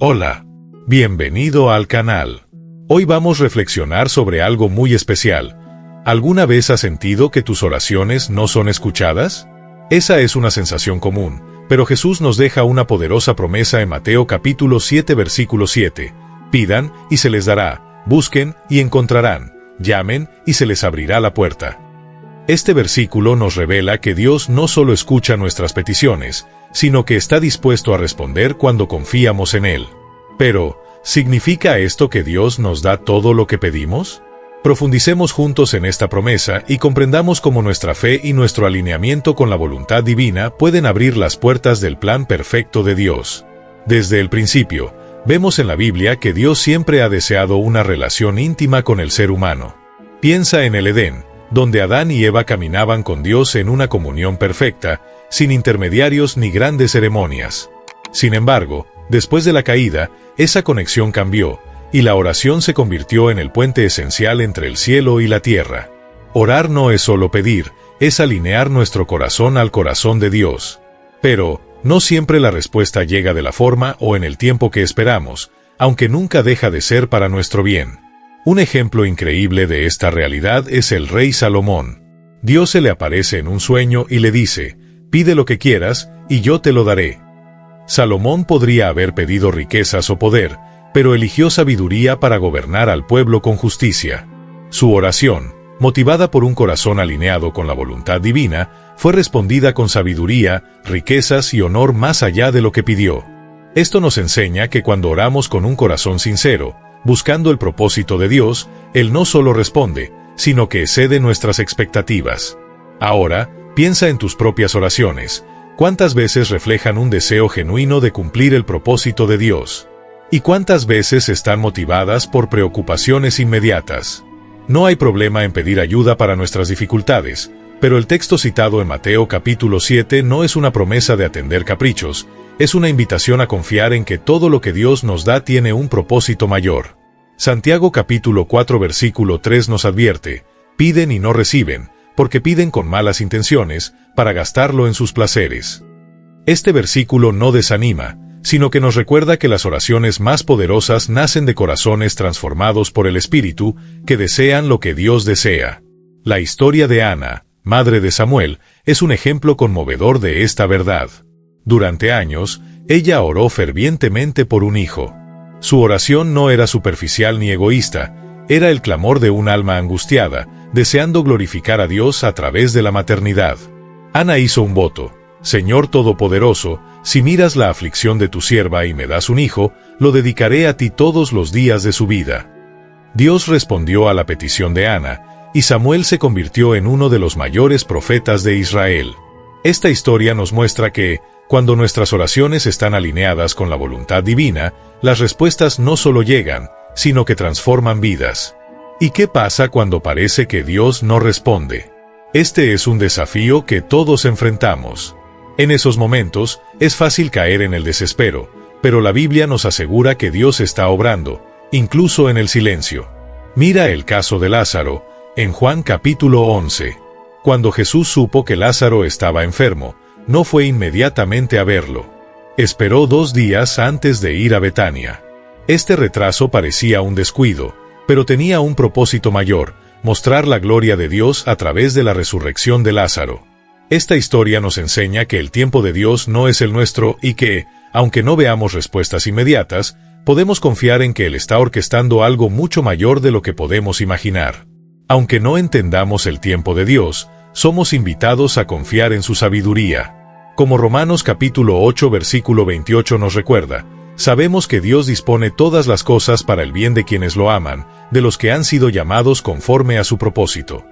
Hola, bienvenido al canal. Hoy vamos a reflexionar sobre algo muy especial. ¿Alguna vez has sentido que tus oraciones no son escuchadas? Esa es una sensación común, pero Jesús nos deja una poderosa promesa en Mateo capítulo 7 versículo 7. Pidan y se les dará, busquen y encontrarán, llamen y se les abrirá la puerta. Este versículo nos revela que Dios no solo escucha nuestras peticiones, sino que está dispuesto a responder cuando confiamos en Él. Pero, ¿significa esto que Dios nos da todo lo que pedimos? Profundicemos juntos en esta promesa y comprendamos cómo nuestra fe y nuestro alineamiento con la voluntad divina pueden abrir las puertas del plan perfecto de Dios. Desde el principio, vemos en la Biblia que Dios siempre ha deseado una relación íntima con el ser humano. Piensa en el Edén, donde Adán y Eva caminaban con Dios en una comunión perfecta, sin intermediarios ni grandes ceremonias. Sin embargo, después de la caída, esa conexión cambió, y la oración se convirtió en el puente esencial entre el cielo y la tierra. Orar no es solo pedir, es alinear nuestro corazón al corazón de Dios. Pero, no siempre la respuesta llega de la forma o en el tiempo que esperamos, aunque nunca deja de ser para nuestro bien. Un ejemplo increíble de esta realidad es el rey Salomón. Dios se le aparece en un sueño y le dice: «Pide lo que quieras, y yo te lo daré». Salomón podría haber pedido riquezas o poder, pero eligió sabiduría para gobernar al pueblo con justicia. Su oración, motivada por un corazón alineado con la voluntad divina, fue respondida con sabiduría, riquezas y honor más allá de lo que pidió. Esto nos enseña que cuando oramos con un corazón sincero, buscando el propósito de Dios, Él no solo responde, sino que excede nuestras expectativas. Ahora, piensa en tus propias oraciones. ¿Cuántas veces reflejan un deseo genuino de cumplir el propósito de Dios? ¿Y cuántas veces están motivadas por preocupaciones inmediatas? No hay problema en pedir ayuda para nuestras dificultades, pero el texto citado en Mateo capítulo 7 no es una promesa de atender caprichos, es una invitación a confiar en que todo lo que Dios nos da tiene un propósito mayor. Santiago capítulo 4 versículo 3 nos advierte: «Piden y no reciben, porque piden con malas intenciones, para gastarlo en sus placeres». Este versículo no desanima, sino que nos recuerda que las oraciones más poderosas nacen de corazones transformados por el Espíritu, que desean lo que Dios desea. La historia de Ana, madre de Samuel, es un ejemplo conmovedor de esta verdad. Durante años, ella oró fervientemente por un hijo. Su oración no era superficial ni egoísta, era el clamor de un alma angustiada, deseando glorificar a Dios a través de la maternidad. Ana hizo un voto: «Señor Todopoderoso, si miras la aflicción de tu sierva y me das un hijo, lo dedicaré a ti todos los días de su vida». Dios respondió a la petición de Ana, y Samuel se convirtió en uno de los mayores profetas de Israel. Esta historia nos muestra que, cuando nuestras oraciones están alineadas con la voluntad divina, las respuestas no solo llegan, sino que transforman vidas. ¿Y qué pasa cuando parece que Dios no responde? Este es un desafío que todos enfrentamos. En esos momentos, es fácil caer en el desespero, pero la Biblia nos asegura que Dios está obrando, incluso en el silencio. Mira el caso de Lázaro, en Juan capítulo 11. Cuando Jesús supo que Lázaro estaba enfermo, no fue inmediatamente a verlo. Esperó 2 días antes de ir a Betania. Este retraso parecía un descuido, pero tenía un propósito mayor: mostrar la gloria de Dios a través de la resurrección de Lázaro. Esta historia nos enseña que el tiempo de Dios no es el nuestro y que, aunque no veamos respuestas inmediatas, podemos confiar en que Él está orquestando algo mucho mayor de lo que podemos imaginar. Aunque no entendamos el tiempo de Dios, somos invitados a confiar en su sabiduría. Como Romanos capítulo 8 versículo 28 nos recuerda, sabemos que Dios dispone todas las cosas para el bien de quienes lo aman, de los que han sido llamados conforme a su propósito.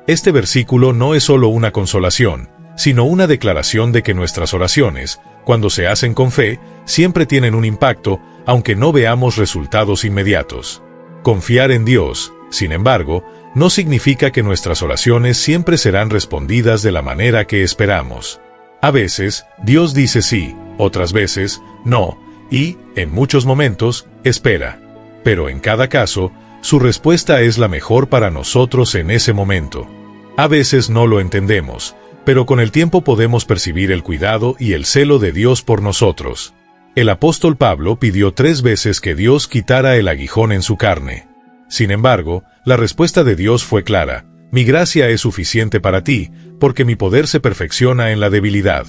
Este versículo no es solo una consolación, sino una declaración de que nuestras oraciones, cuando se hacen con fe, siempre tienen un impacto, aunque no veamos resultados inmediatos. Confiar en Dios, sin embargo, no significa que nuestras oraciones siempre serán respondidas de la manera que esperamos. A veces, Dios dice sí, otras veces, no, y, en muchos momentos, espera. Pero en cada caso, su respuesta es la mejor para nosotros en ese momento. A veces no lo entendemos, pero con el tiempo podemos percibir el cuidado y el celo de Dios por nosotros. El apóstol Pablo pidió 3 veces que Dios quitara el aguijón en su carne. Sin embargo, la respuesta de Dios fue clara: mi gracia es suficiente para ti, porque mi poder se perfecciona en la debilidad.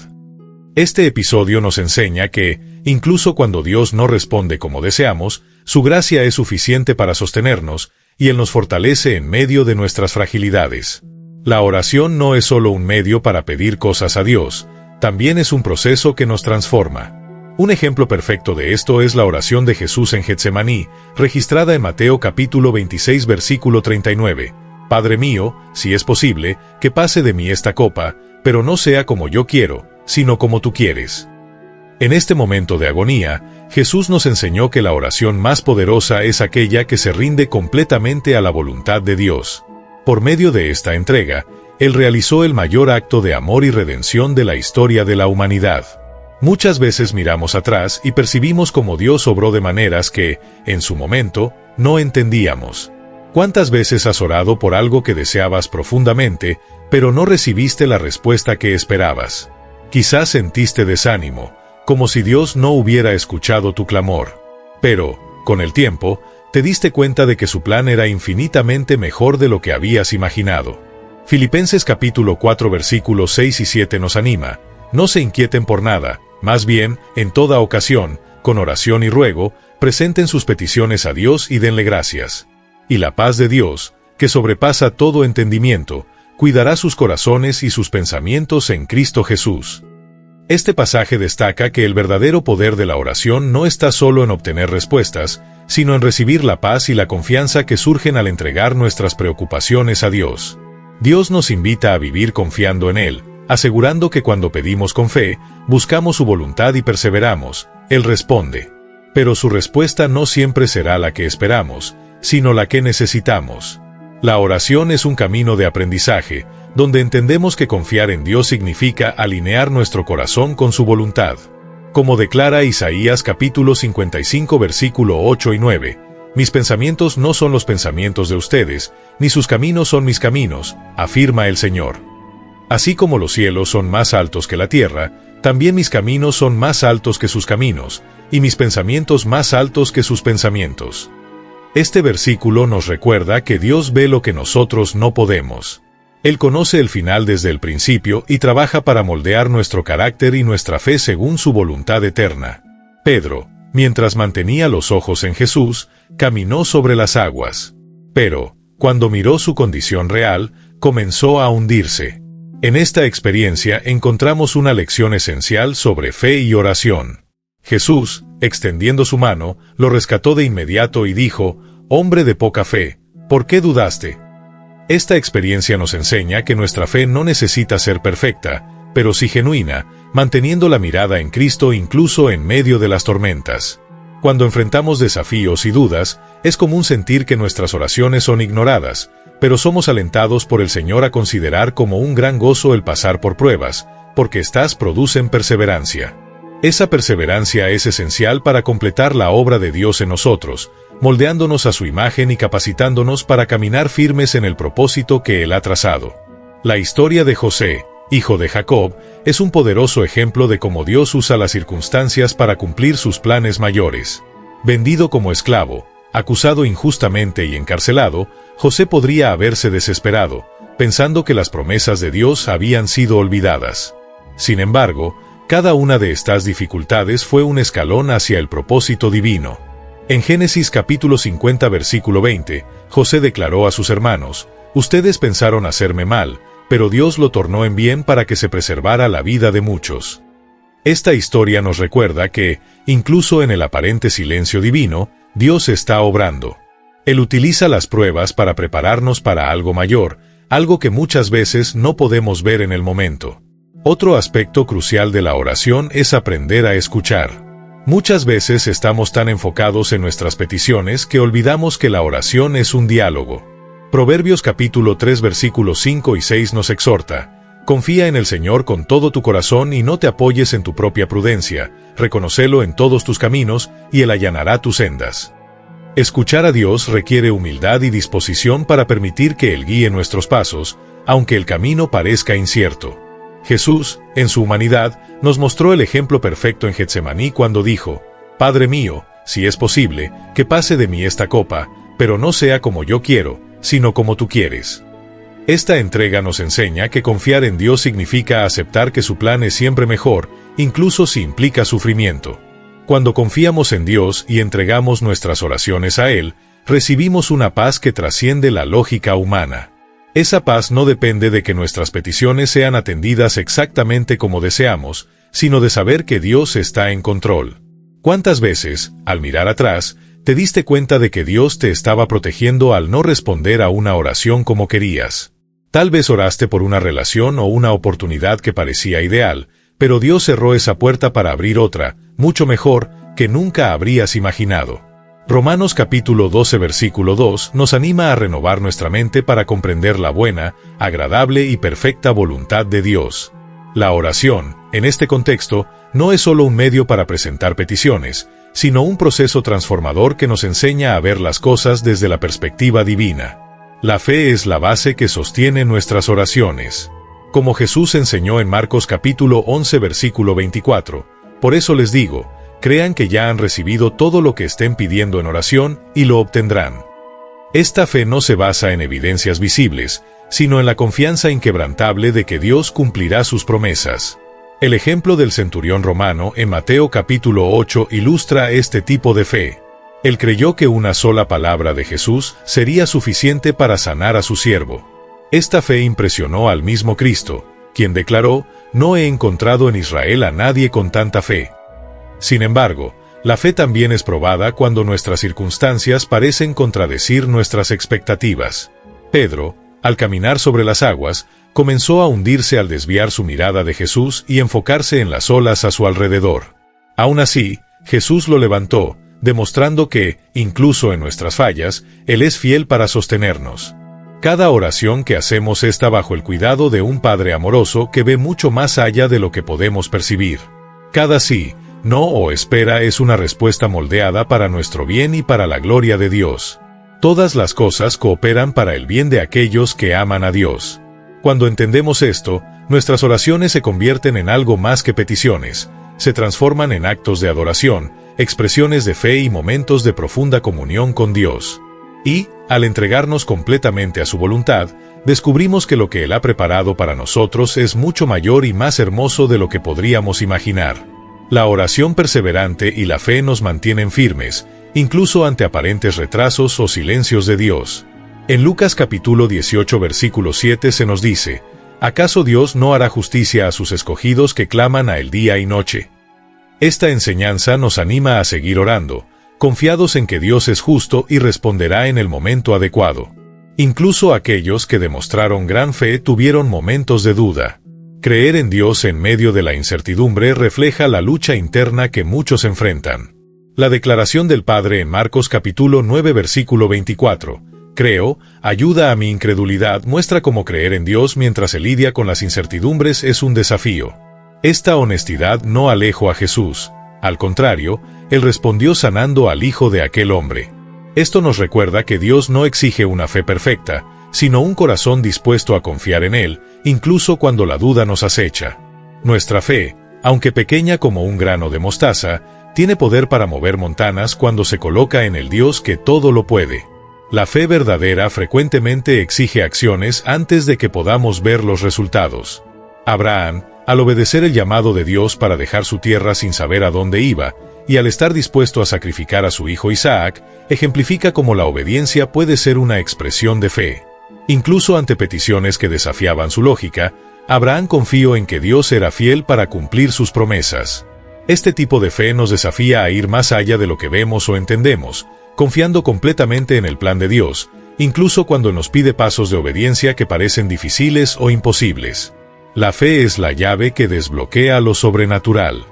Este episodio nos enseña que, incluso cuando Dios no responde como deseamos, su gracia es suficiente para sostenernos, y Él nos fortalece en medio de nuestras fragilidades. La oración no es solo un medio para pedir cosas a Dios, también es un proceso que nos transforma. Un ejemplo perfecto de esto es la oración de Jesús en Getsemaní, registrada en Mateo capítulo 26 versículo 39. Padre mío, si es posible, que pase de mí esta copa, pero no sea como yo quiero, sino como tú quieres. En este momento de agonía, Jesús nos enseñó que la oración más poderosa es aquella que se rinde completamente a la voluntad de Dios. Por medio de esta entrega, Él realizó el mayor acto de amor y redención de la historia de la humanidad. Muchas veces miramos atrás y percibimos cómo Dios obró de maneras que, en su momento, no entendíamos. ¿Cuántas veces has orado por algo que deseabas profundamente, pero no recibiste la respuesta que esperabas? Quizás sentiste desánimo, como si Dios no hubiera escuchado tu clamor. Pero, con el tiempo, te diste cuenta de que su plan era infinitamente mejor de lo que habías imaginado. Filipenses capítulo 4 versículos 6 y 7 nos anima: no se inquieten por nada, más bien, en toda ocasión, con oración y ruego, presenten sus peticiones a Dios y denle gracias. Y la paz de Dios, que sobrepasa todo entendimiento, cuidará sus corazones y sus pensamientos en Cristo Jesús. Este pasaje destaca que el verdadero poder de la oración no está solo en obtener respuestas, sino en recibir la paz y la confianza que surgen al entregar nuestras preocupaciones a Dios. Dios nos invita a vivir confiando en Él, asegurando que cuando pedimos con fe, buscamos su voluntad y perseveramos, Él responde. Pero su respuesta no siempre será la que esperamos, sino la que necesitamos. La oración es un camino de aprendizaje, donde entendemos que confiar en Dios significa alinear nuestro corazón con su voluntad. Como declara Isaías capítulo 55 versículo 8 y 9, mis pensamientos no son los pensamientos de ustedes, ni sus caminos son mis caminos, afirma el Señor. Así como los cielos son más altos que la tierra, también mis caminos son más altos que sus caminos, y mis pensamientos más altos que sus pensamientos. Este versículo nos recuerda que Dios ve lo que nosotros no podemos. Él conoce el final desde el principio y trabaja para moldear nuestro carácter y nuestra fe según su voluntad eterna. Pedro, mientras mantenía los ojos en Jesús, caminó sobre las aguas. Pero, cuando miró su condición real, comenzó a hundirse. En esta experiencia encontramos una lección esencial sobre fe y oración. Jesús, extendiendo su mano, lo rescató de inmediato y dijo: «Hombre de poca fe, ¿por qué dudaste?». Esta experiencia nos enseña que nuestra fe no necesita ser perfecta, pero sí genuina, manteniendo la mirada en Cristo incluso en medio de las tormentas. Cuando enfrentamos desafíos y dudas, es común sentir que nuestras oraciones son ignoradas, pero somos alentados por el Señor a considerar como un gran gozo el pasar por pruebas, porque éstas producen perseverancia. Esa perseverancia es esencial para completar la obra de Dios en nosotros, moldeándonos a su imagen y capacitándonos para caminar firmes en el propósito que Él ha trazado. La historia de José, hijo de Jacob, es un poderoso ejemplo de cómo Dios usa las circunstancias para cumplir sus planes mayores. Vendido como esclavo, acusado injustamente y encarcelado, José podría haberse desesperado, pensando que las promesas de Dios habían sido olvidadas. Sin embargo, cada una de estas dificultades fue un escalón hacia el propósito divino. En Génesis capítulo 50 versículo 20, José declaró a sus hermanos: «Ustedes pensaron hacerme mal, pero Dios lo tornó en bien para que se preservara la vida de muchos». Esta historia nos recuerda que, incluso en el aparente silencio divino, Dios está obrando. Él utiliza las pruebas para prepararnos para algo mayor, algo que muchas veces no podemos ver en el momento. Otro aspecto crucial de la oración es aprender a escuchar. Muchas veces estamos tan enfocados en nuestras peticiones que olvidamos que la oración es un diálogo. Proverbios capítulo 3 versículos 5 y 6 nos exhorta: «Confía en el Señor con todo tu corazón y no te apoyes en tu propia prudencia, reconócelo en todos tus caminos, y Él allanará tus sendas». Escuchar a Dios requiere humildad y disposición para permitir que Él guíe nuestros pasos, aunque el camino parezca incierto. Jesús, en su humanidad, nos mostró el ejemplo perfecto en Getsemaní cuando dijo: «Padre mío, si es posible, que pase de mí esta copa, pero no sea como yo quiero, sino como tú quieres». Esta entrega nos enseña que confiar en Dios significa aceptar que su plan es siempre mejor, incluso si implica sufrimiento. Cuando confiamos en Dios y entregamos nuestras oraciones a Él, recibimos una paz que trasciende la lógica humana. Esa paz no depende de que nuestras peticiones sean atendidas exactamente como deseamos, sino de saber que Dios está en control. ¿Cuántas veces, al mirar atrás, te diste cuenta de que Dios te estaba protegiendo al no responder a una oración como querías? Tal vez oraste por una relación o una oportunidad que parecía ideal, pero Dios cerró esa puerta para abrir otra, mucho mejor, que nunca habrías imaginado. Romanos capítulo 12 versículo 2 nos anima a renovar nuestra mente para comprender la buena, agradable y perfecta voluntad de Dios. La oración, en este contexto, no es solo un medio para presentar peticiones, sino un proceso transformador que nos enseña a ver las cosas desde la perspectiva divina. La fe es la base que sostiene nuestras oraciones. Como Jesús enseñó en Marcos capítulo 11 versículo 24, por eso les digo, crean que ya han recibido todo lo que estén pidiendo en oración y lo obtendrán. Esta fe no se basa en evidencias visibles, sino en la confianza inquebrantable de que Dios cumplirá sus promesas. El ejemplo del centurión romano en Mateo capítulo 8 ilustra este tipo de fe. Él creyó que una sola palabra de Jesús sería suficiente para sanar a su siervo. Esta fe impresionó al mismo Cristo, quien declaró: «No he encontrado en Israel a nadie con tanta fe». Sin embargo, la fe también es probada cuando nuestras circunstancias parecen contradecir nuestras expectativas. Pedro, al caminar sobre las aguas, comenzó a hundirse al desviar su mirada de Jesús y enfocarse en las olas a su alrededor. Aún así, Jesús lo levantó, demostrando que, incluso en nuestras fallas, Él es fiel para sostenernos. Cada oración que hacemos está bajo el cuidado de un Padre amoroso que ve mucho más allá de lo que podemos percibir. Cada sí, no o espera es una respuesta moldeada para nuestro bien y para la gloria de Dios. Todas las cosas cooperan para el bien de aquellos que aman a Dios. Cuando entendemos esto, nuestras oraciones se convierten en algo más que peticiones, se transforman en actos de adoración, expresiones de fe y momentos de profunda comunión con Dios. Y, al entregarnos completamente a su voluntad, descubrimos que lo que Él ha preparado para nosotros es mucho mayor y más hermoso de lo que podríamos imaginar. La oración perseverante y la fe nos mantienen firmes, incluso ante aparentes retrasos o silencios de Dios. En Lucas capítulo 18 versículo 7 se nos dice: ¿acaso Dios no hará justicia a sus escogidos que claman a Él día y noche? Esta enseñanza nos anima a seguir orando, confiados en que Dios es justo y responderá en el momento adecuado. Incluso aquellos que demostraron gran fe tuvieron momentos de duda. Creer en Dios en medio de la incertidumbre refleja la lucha interna que muchos enfrentan. La declaración del Padre en Marcos capítulo 9 versículo 24, «Creo, ayuda a mi incredulidad», muestra cómo creer en Dios mientras se lidia con las incertidumbres es un desafío. Esta honestidad no alejó a Jesús. Al contrario, Él respondió sanando al hijo de aquel hombre. Esto nos recuerda que Dios no exige una fe perfecta, sino un corazón dispuesto a confiar en Él, incluso cuando la duda nos acecha. Nuestra fe, aunque pequeña como un grano de mostaza, tiene poder para mover montañas cuando se coloca en el Dios que todo lo puede. La fe verdadera frecuentemente exige acciones antes de que podamos ver los resultados. Abraham, al obedecer el llamado de Dios para dejar su tierra sin saber a dónde iba, y al estar dispuesto a sacrificar a su hijo Isaac, ejemplifica cómo la obediencia puede ser una expresión de fe. Incluso ante peticiones que desafiaban su lógica, Abraham confió en que Dios era fiel para cumplir sus promesas. Este tipo de fe nos desafía a ir más allá de lo que vemos o entendemos, confiando completamente en el plan de Dios, incluso cuando nos pide pasos de obediencia que parecen difíciles o imposibles. La fe es la llave que desbloquea lo sobrenatural.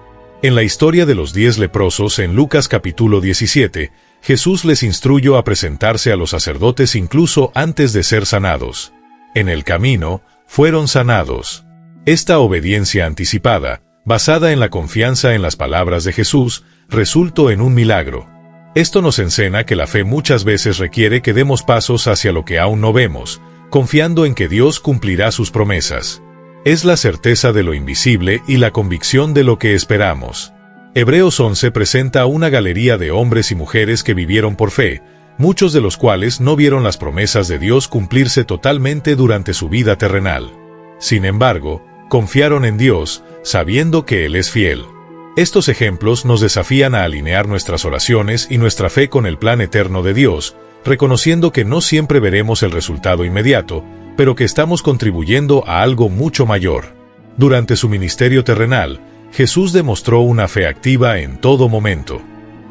En la historia de los 10 leprosos en Lucas capítulo 17, Jesús les instruyó a presentarse a los sacerdotes incluso antes de ser sanados. En el camino, fueron sanados. Esta obediencia anticipada, basada en la confianza en las palabras de Jesús, resultó en un milagro. Esto nos enseña que la fe muchas veces requiere que demos pasos hacia lo que aún no vemos, confiando en que Dios cumplirá sus promesas. Es la certeza de lo invisible y la convicción de lo que esperamos. Hebreos 11 presenta una galería de hombres y mujeres que vivieron por fe, muchos de los cuales no vieron las promesas de Dios cumplirse totalmente durante su vida terrenal. Sin embargo, confiaron en Dios, sabiendo que Él es fiel. Estos ejemplos nos desafían a alinear nuestras oraciones y nuestra fe con el plan eterno de Dios, reconociendo que no siempre veremos el resultado inmediato, pero que estamos contribuyendo a algo mucho mayor. Durante su ministerio terrenal, Jesús demostró una fe activa en todo momento.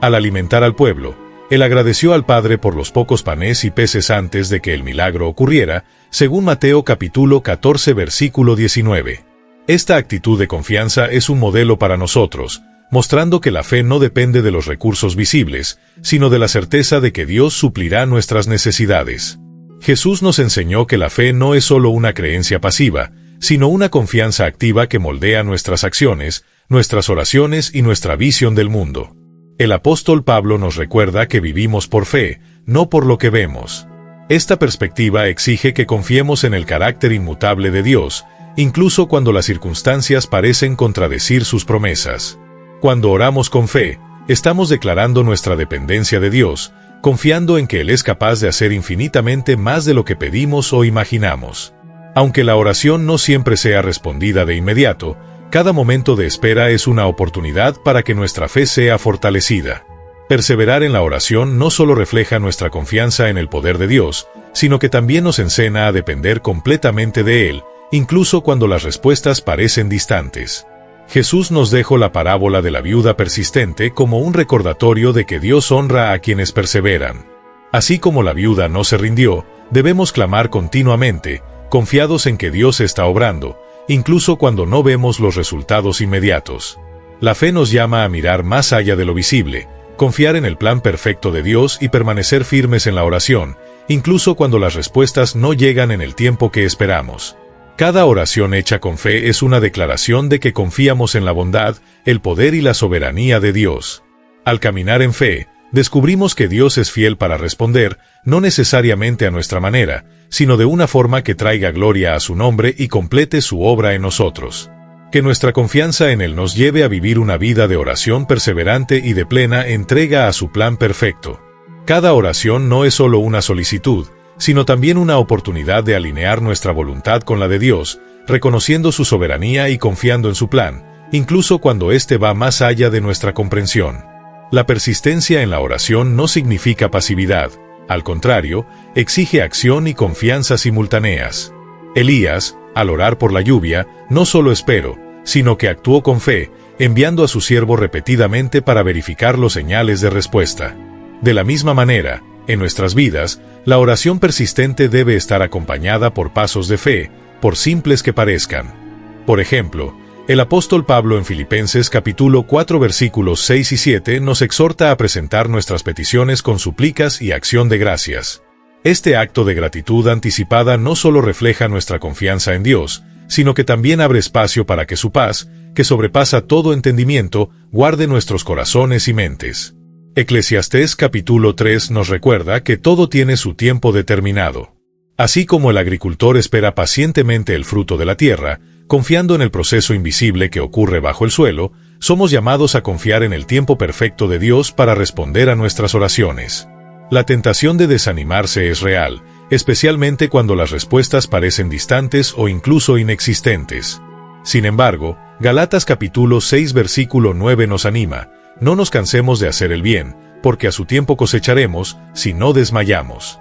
Al alimentar al pueblo, Él agradeció al Padre por los pocos panes y peces antes de que el milagro ocurriera, según Mateo capítulo 14 versículo 19. Esta actitud de confianza es un modelo para nosotros, mostrando que la fe no depende de los recursos visibles, sino de la certeza de que Dios suplirá nuestras necesidades. Jesús nos enseñó que la fe no es solo una creencia pasiva, sino una confianza activa que moldea nuestras acciones, nuestras oraciones y nuestra visión del mundo. El apóstol Pablo nos recuerda que vivimos por fe, no por lo que vemos. Esta perspectiva exige que confiemos en el carácter inmutable de Dios, incluso cuando las circunstancias parecen contradecir sus promesas. Cuando oramos con fe, estamos declarando nuestra dependencia de Dios, confiando en que Él es capaz de hacer infinitamente más de lo que pedimos o imaginamos. Aunque la oración no siempre sea respondida de inmediato, cada momento de espera es una oportunidad para que nuestra fe sea fortalecida. Perseverar en la oración no solo refleja nuestra confianza en el poder de Dios, sino que también nos enseña a depender completamente de Él, incluso cuando las respuestas parecen distantes. Jesús nos dejó la parábola de la viuda persistente como un recordatorio de que Dios honra a quienes perseveran. Así como la viuda no se rindió, debemos clamar continuamente, confiados en que Dios está obrando, incluso cuando no vemos los resultados inmediatos. La fe nos llama a mirar más allá de lo visible, confiar en el plan perfecto de Dios y permanecer firmes en la oración, incluso cuando las respuestas no llegan en el tiempo que esperamos. Cada oración hecha con fe es una declaración de que confiamos en la bondad, el poder y la soberanía de Dios. Al caminar en fe, descubrimos que Dios es fiel para responder, no necesariamente a nuestra manera, sino de una forma que traiga gloria a su nombre y complete su obra en nosotros. Que nuestra confianza en Él nos lleve a vivir una vida de oración perseverante y de plena entrega a su plan perfecto. Cada oración no es solo una solicitud, sino también una oportunidad de alinear nuestra voluntad con la de Dios, reconociendo su soberanía y confiando en su plan, incluso cuando éste va más allá de nuestra comprensión. La persistencia en la oración no significa pasividad, al contrario, exige acción y confianza simultáneas. Elías, al orar por la lluvia, no solo esperó, sino que actuó con fe, enviando a su siervo repetidamente para verificar los señales de respuesta. De la misma manera, en nuestras vidas, la oración persistente debe estar acompañada por pasos de fe, por simples que parezcan. Por ejemplo, el apóstol Pablo en Filipenses capítulo 4 versículos 6 y 7 nos exhorta a presentar nuestras peticiones con súplicas y acción de gracias. Este acto de gratitud anticipada no solo refleja nuestra confianza en Dios, sino que también abre espacio para que su paz, que sobrepasa todo entendimiento, guarde nuestros corazones y mentes. Eclesiastés capítulo 3 nos recuerda que todo tiene su tiempo determinado. Así como el agricultor espera pacientemente el fruto de la tierra, confiando en el proceso invisible que ocurre bajo el suelo, somos llamados a confiar en el tiempo perfecto de Dios para responder a nuestras oraciones. La tentación de desanimarse es real, especialmente cuando las respuestas parecen distantes o incluso inexistentes. Sin embargo, Galatas capítulo 6 versículo 9 nos anima: no nos cansemos de hacer el bien, porque a su tiempo cosecharemos, si no desmayamos.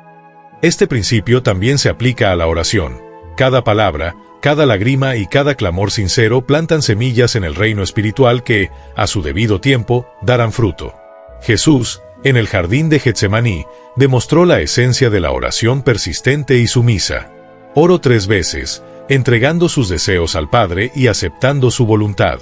Este principio también se aplica a la oración. Cada palabra, cada lágrima y cada clamor sincero plantan semillas en el reino espiritual que, a su debido tiempo, darán fruto. Jesús, en el jardín de Getsemaní, demostró la esencia de la oración persistente y sumisa. Oró 3 veces, entregando sus deseos al Padre y aceptando su voluntad.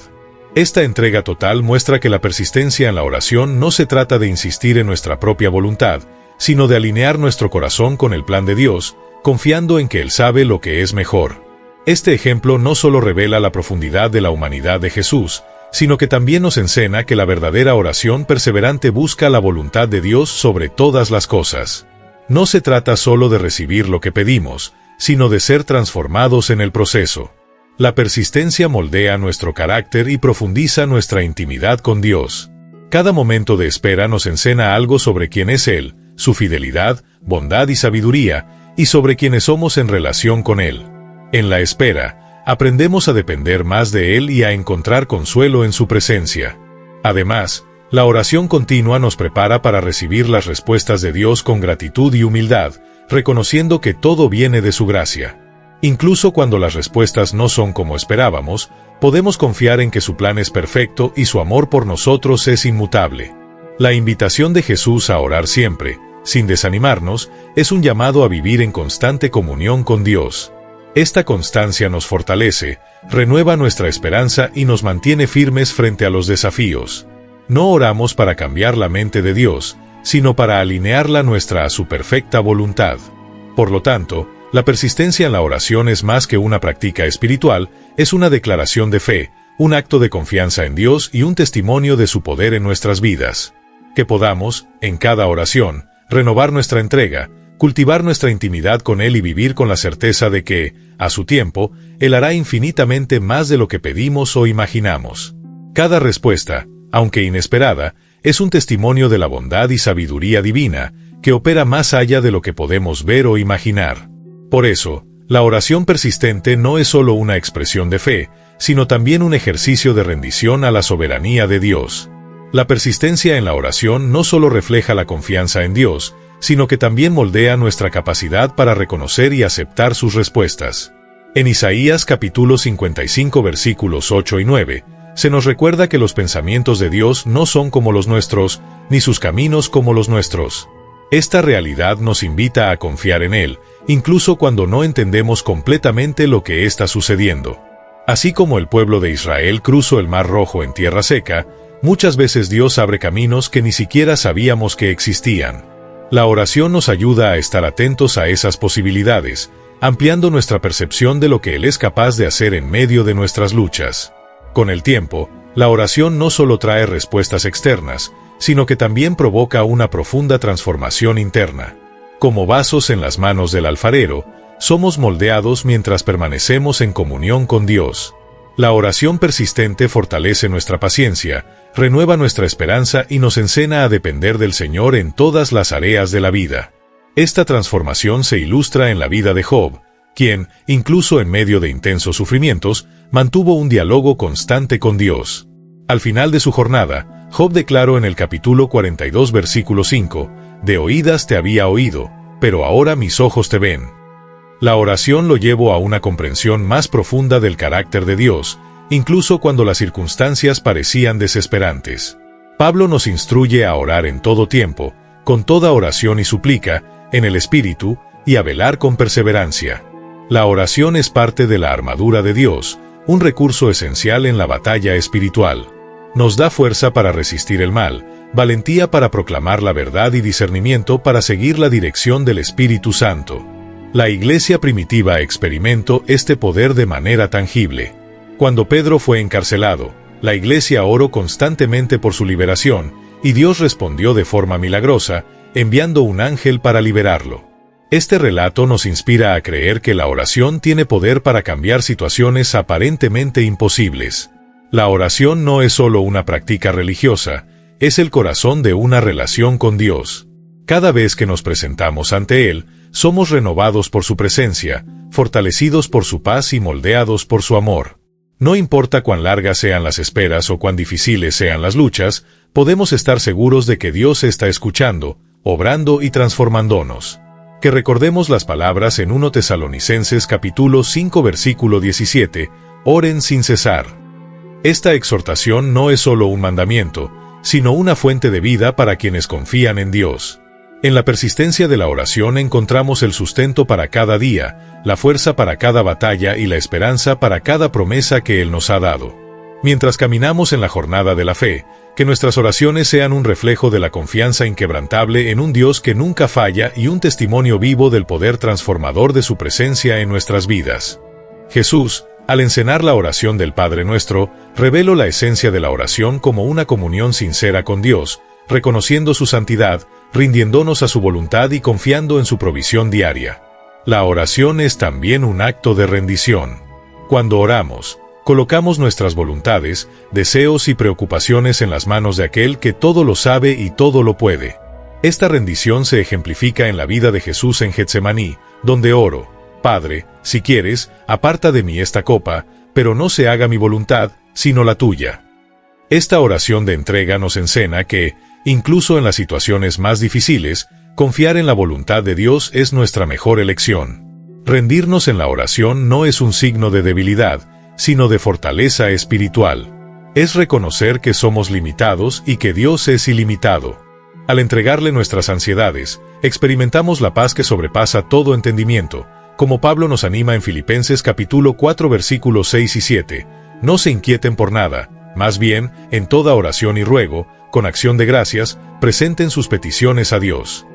Esta entrega total muestra que la persistencia en la oración no se trata de insistir en nuestra propia voluntad, sino de alinear nuestro corazón con el plan de Dios, confiando en que Él sabe lo que es mejor. Este ejemplo no solo revela la profundidad de la humanidad de Jesús, sino que también nos enseña que la verdadera oración perseverante busca la voluntad de Dios sobre todas las cosas. No se trata solo de recibir lo que pedimos, sino de ser transformados en el proceso. La persistencia moldea nuestro carácter y profundiza nuestra intimidad con Dios. Cada momento de espera nos enseña algo sobre quién es Él, su fidelidad, bondad y sabiduría, y sobre quiénes somos en relación con Él. En la espera, aprendemos a depender más de Él y a encontrar consuelo en su presencia. Además, la oración continua nos prepara para recibir las respuestas de Dios con gratitud y humildad, reconociendo que todo viene de su gracia. Incluso cuando las respuestas no son como esperábamos, podemos confiar en que su plan es perfecto y su amor por nosotros es inmutable. La invitación de Jesús a orar siempre, sin desanimarnos, es un llamado a vivir en constante comunión con Dios. Esta constancia nos fortalece, renueva nuestra esperanza y nos mantiene firmes frente a los desafíos. No oramos para cambiar la mente de Dios, sino para alinearla a su perfecta voluntad. Por lo tanto, la persistencia en la oración es más que una práctica espiritual, es una declaración de fe, un acto de confianza en Dios y un testimonio de su poder en nuestras vidas. Que podamos, en cada oración, renovar nuestra entrega, cultivar nuestra intimidad con Él y vivir con la certeza de que, a su tiempo, Él hará infinitamente más de lo que pedimos o imaginamos. Cada respuesta, aunque inesperada, es un testimonio de la bondad y sabiduría divina, que opera más allá de lo que podemos ver o imaginar. Por eso, la oración persistente no es solo una expresión de fe, sino también un ejercicio de rendición a la soberanía de Dios. La persistencia en la oración no solo refleja la confianza en Dios, sino que también moldea nuestra capacidad para reconocer y aceptar sus respuestas. En Isaías capítulo 55 versículos 8 y 9, se nos recuerda que los pensamientos de Dios no son como los nuestros, ni sus caminos como los nuestros. Esta realidad nos invita a confiar en Él, incluso cuando no entendemos completamente lo que está sucediendo. Así como el pueblo de Israel cruzó el Mar Rojo en tierra seca, muchas veces Dios abre caminos que ni siquiera sabíamos que existían. La oración nos ayuda a estar atentos a esas posibilidades, ampliando nuestra percepción de lo que Él es capaz de hacer en medio de nuestras luchas. Con el tiempo, la oración no solo trae respuestas externas, sino que también provoca una profunda transformación interna. Como vasos en las manos del alfarero, somos moldeados mientras permanecemos en comunión con Dios. La oración persistente fortalece nuestra paciencia, renueva nuestra esperanza y nos enseña a depender del Señor en todas las áreas de la vida. Esta transformación se ilustra en la vida de Job, quien, incluso en medio de intensos sufrimientos, mantuvo un diálogo constante con Dios. Al final de su jornada, Job declaró en el capítulo 42 versículo 5, «De oídas te había oído, pero ahora mis ojos te ven». La oración lo llevó a una comprensión más profunda del carácter de Dios, incluso cuando las circunstancias parecían desesperantes. Pablo nos instruye a orar en todo tiempo, con toda oración y súplica, en el Espíritu, y a velar con perseverancia. La oración es parte de la armadura de Dios, un recurso esencial en la batalla espiritual. Nos da fuerza para resistir el mal, valentía para proclamar la verdad y discernimiento para seguir la dirección del Espíritu Santo. La iglesia primitiva experimentó este poder de manera tangible. Cuando Pedro fue encarcelado, la iglesia oró constantemente por su liberación, y Dios respondió de forma milagrosa, enviando un ángel para liberarlo. Este relato nos inspira a creer que la oración tiene poder para cambiar situaciones aparentemente imposibles. La oración no es solo una práctica religiosa, es el corazón de una relación con Dios. Cada vez que nos presentamos ante Él, somos renovados por su presencia, fortalecidos por su paz y moldeados por su amor. No importa cuán largas sean las esperas o cuán difíciles sean las luchas, podemos estar seguros de que Dios está escuchando, obrando y transformándonos. Que recordemos las palabras en 1 Tesalonicenses capítulo 5 versículo 17, «Oren sin cesar». Esta exhortación no es solo un mandamiento, sino una fuente de vida para quienes confían en Dios. En la persistencia de la oración encontramos el sustento para cada día, la fuerza para cada batalla y la esperanza para cada promesa que Él nos ha dado. Mientras caminamos en la jornada de la fe, que nuestras oraciones sean un reflejo de la confianza inquebrantable en un Dios que nunca falla y un testimonio vivo del poder transformador de su presencia en nuestras vidas. Jesús, al enseñar la oración del Padre Nuestro, reveló la esencia de la oración como una comunión sincera con Dios, reconociendo su santidad, rindiéndonos a su voluntad y confiando en su provisión diaria. La oración es también un acto de rendición. Cuando oramos, colocamos nuestras voluntades, deseos y preocupaciones en las manos de aquel que todo lo sabe y todo lo puede. Esta rendición se ejemplifica en la vida de Jesús en Getsemaní, donde oró: Padre, si quieres, aparta de mí esta copa, pero no se haga mi voluntad, sino la tuya. Esta oración de entrega nos enseña que, incluso en las situaciones más difíciles, confiar en la voluntad de Dios es nuestra mejor elección. Rendirnos en la oración no es un signo de debilidad, sino de fortaleza espiritual. Es reconocer que somos limitados y que Dios es ilimitado. Al entregarle nuestras ansiedades, experimentamos la paz que sobrepasa todo entendimiento, como Pablo nos anima en Filipenses capítulo 4 versículos 6 y 7. No se inquieten por nada, más bien, en toda oración y ruego, con acción de gracias, presenten sus peticiones a Dios.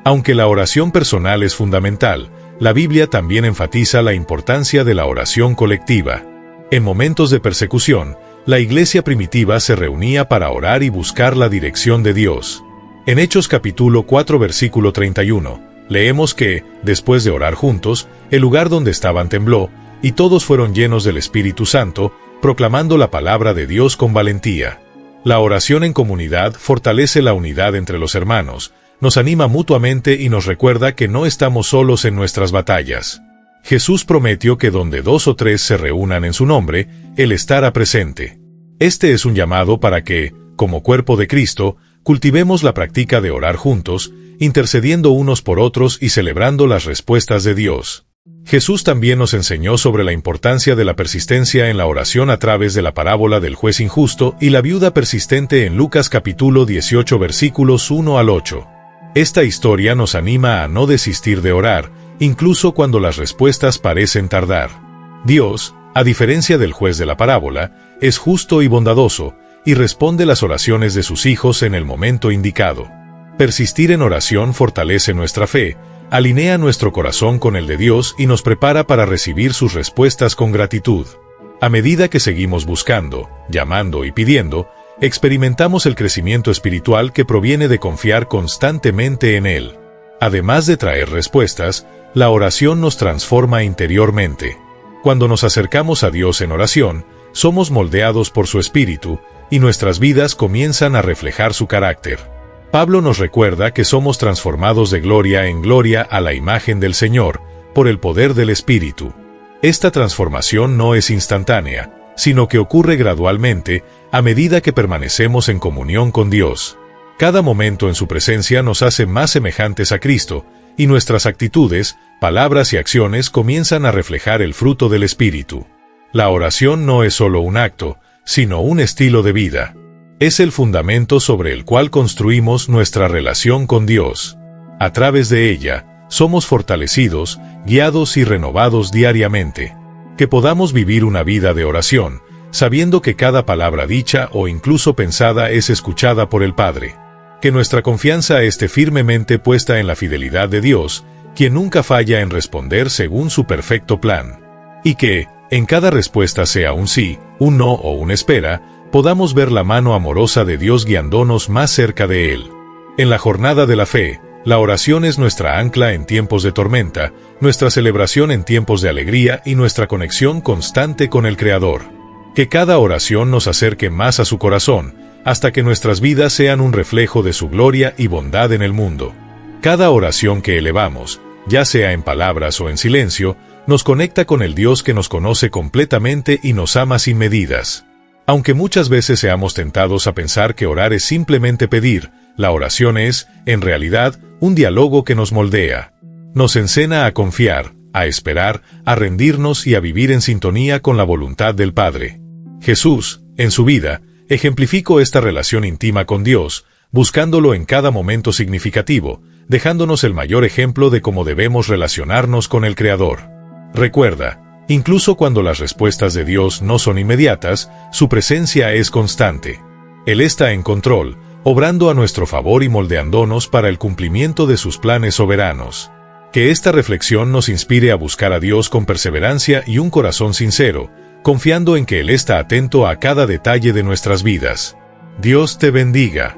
Aunque la oración personal es fundamental, la Biblia también enfatiza la importancia de la oración colectiva. En momentos de persecución, la iglesia primitiva se reunía para orar y buscar la dirección de Dios. En Hechos capítulo 4 versículo 31, leemos que, después de orar juntos, el lugar donde estaban tembló, y todos fueron llenos del Espíritu Santo, proclamando la palabra de Dios con valentía. La oración en comunidad fortalece la unidad entre los hermanos, nos anima mutuamente y nos recuerda que no estamos solos en nuestras batallas. Jesús prometió que donde 2 o 3 se reúnan en su nombre, Él estará presente. Este es un llamado para que, como cuerpo de Cristo, cultivemos la práctica de orar juntos, intercediendo unos por otros y celebrando las respuestas de Dios. Jesús también nos enseñó sobre la importancia de la persistencia en la oración a través de la parábola del juez injusto y la viuda persistente en Lucas capítulo 18 versículos 1 al 8. Esta historia nos anima a no desistir de orar, incluso cuando las respuestas parecen tardar. Dios, a diferencia del juez de la parábola, es justo y bondadoso, y responde las oraciones de sus hijos en el momento indicado. Persistir en oración fortalece nuestra fe, alinea nuestro corazón con el de Dios y nos prepara para recibir sus respuestas con gratitud. A medida que seguimos buscando, llamando y pidiendo, experimentamos el crecimiento espiritual que proviene de confiar constantemente en Él. Además de traer respuestas, la oración nos transforma interiormente. Cuando nos acercamos a Dios en oración, somos moldeados por su Espíritu, y nuestras vidas comienzan a reflejar su carácter. Pablo nos recuerda que somos transformados de gloria en gloria a la imagen del Señor, por el poder del Espíritu. Esta transformación no es instantánea, sino que ocurre gradualmente, a medida que permanecemos en comunión con Dios. Cada momento en su presencia nos hace más semejantes a Cristo, y nuestras actitudes, palabras y acciones comienzan a reflejar el fruto del Espíritu. La oración no es solo un acto, sino un estilo de vida. Es el fundamento sobre el cual construimos nuestra relación con Dios. A través de ella, somos fortalecidos, guiados y renovados diariamente. Que podamos vivir una vida de oración, sabiendo que cada palabra dicha o incluso pensada es escuchada por el Padre. Que nuestra confianza esté firmemente puesta en la fidelidad de Dios, quien nunca falla en responder según su perfecto plan. Y que, en cada respuesta sea un sí, un no o una espera, podamos ver la mano amorosa de Dios guiándonos más cerca de Él. En la jornada de la fe, la oración es nuestra ancla en tiempos de tormenta, nuestra celebración en tiempos de alegría y nuestra conexión constante con el Creador. Que cada oración nos acerque más a su corazón, hasta que nuestras vidas sean un reflejo de su gloria y bondad en el mundo. Cada oración que elevamos, ya sea en palabras o en silencio, nos conecta con el Dios que nos conoce completamente y nos ama sin medidas. Aunque muchas veces seamos tentados a pensar que orar es simplemente pedir, la oración es, en realidad, un diálogo que nos moldea. Nos enseña a confiar, a esperar, a rendirnos y a vivir en sintonía con la voluntad del Padre. Jesús, en su vida, ejemplificó esta relación íntima con Dios, buscándolo en cada momento significativo, dejándonos el mayor ejemplo de cómo debemos relacionarnos con el Creador. Recuerda, incluso cuando las respuestas de Dios no son inmediatas, su presencia es constante. Él está en control, obrando a nuestro favor y moldeándonos para el cumplimiento de sus planes soberanos. Que esta reflexión nos inspire a buscar a Dios con perseverancia y un corazón sincero, confiando en que Él está atento a cada detalle de nuestras vidas. Dios te bendiga.